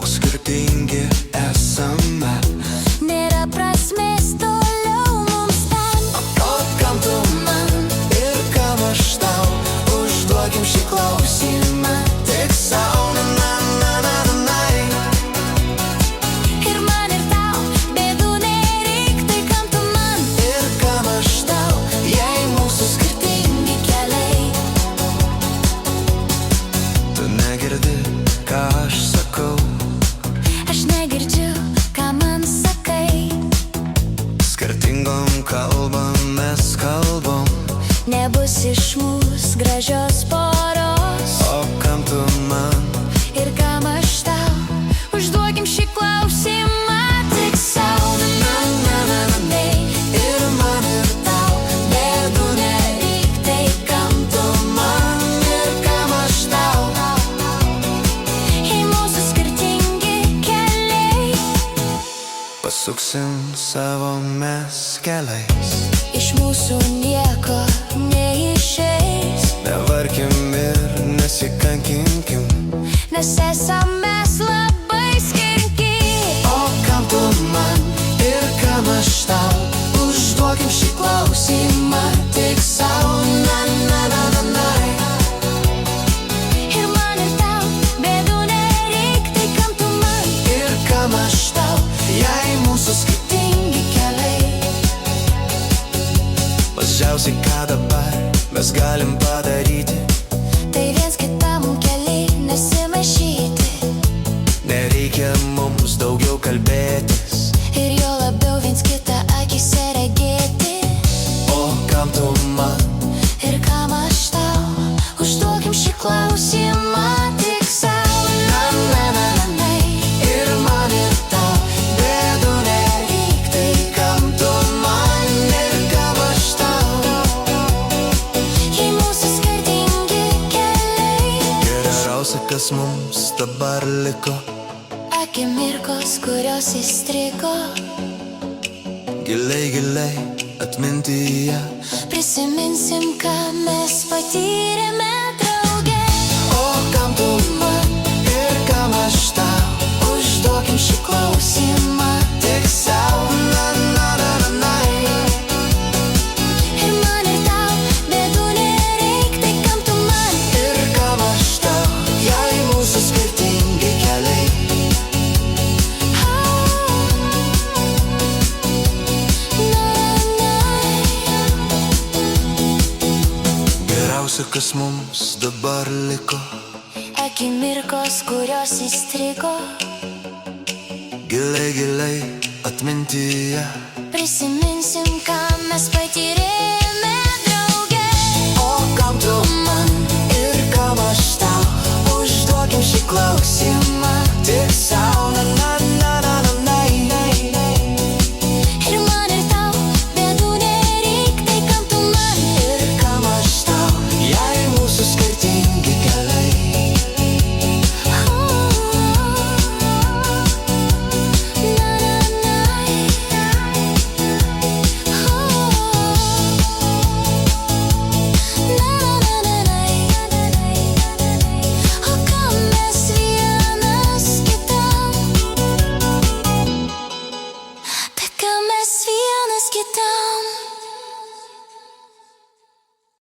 koks skirtingi esame. Nėra prasmės toliau mums ten. O kam tu man ir kam aš tau? Užduokim šį klausimą tik sau. Na, na, na, na, na, na. Ir man ir tau bėdų nereik, tai kam tu man Ir kam aš tau, jei mūsų skirtingi keliai? Tu negirdi, ką aš sakau. Aš negirdžiu, ką man sakai. Skirtingom kalbom mes kalbom. Nebus iš mūsų gražios poros. O kam tu man? Ir kam aš tau? Užduokim šį klausimą tik sau. Na, na, na, na, na. Ir man ir tau bėdų nereik, tai kam tu man ir kam aš tau? Į mūsų skirtingi keliai. Pasuksim savo mes keliais. Iš mūsų nieko neišeis, Nevarkim ir nesikankinkim. nes esam mes labai skirtingi. O kam tu man ir kam aš tau? Užduokim šį klausimą tik sau. Na, na, na, na, na. Ir man ir tau bėdų nereik, tai kam tu man Ir kam aš tau, jei mūsų skirtingi keliai? Mažiausiai ką dabar mes galim padaryti, tai viens kitam keliai nesimaišyti. nereikia mums daugiau kalbėtis. Ir jo labiau viens kitą akyse regėti. O kam tu man Ir kam aš tau? Užduokim šį klausimą tik sau. Na, na, na, na, na. Ir man ir tau bėdų nereik, tai kam tu man ir kam aš tau? Į mūsų skirtingi keliai. Geriausia, kas mums dabar liko, Akimirkos, kurios įstrigo, giliai, giliai atmintyje. prisiminsim, ką mes patyrėme drauge. O kam tu man ir kam aš tau? Užduokim šį klausimą tik sau. Na, na, na, na, na. Ir man ir tau bėdų nereik, tai kam tu man Ir kam aš tau, jei mūsų skirtingi keliai? Geriausia, kas mums dabar liko, Akimirkos, kurios įstrigo, giliai, giliai atmintyje. prisiminsim, ką mes patyrėme.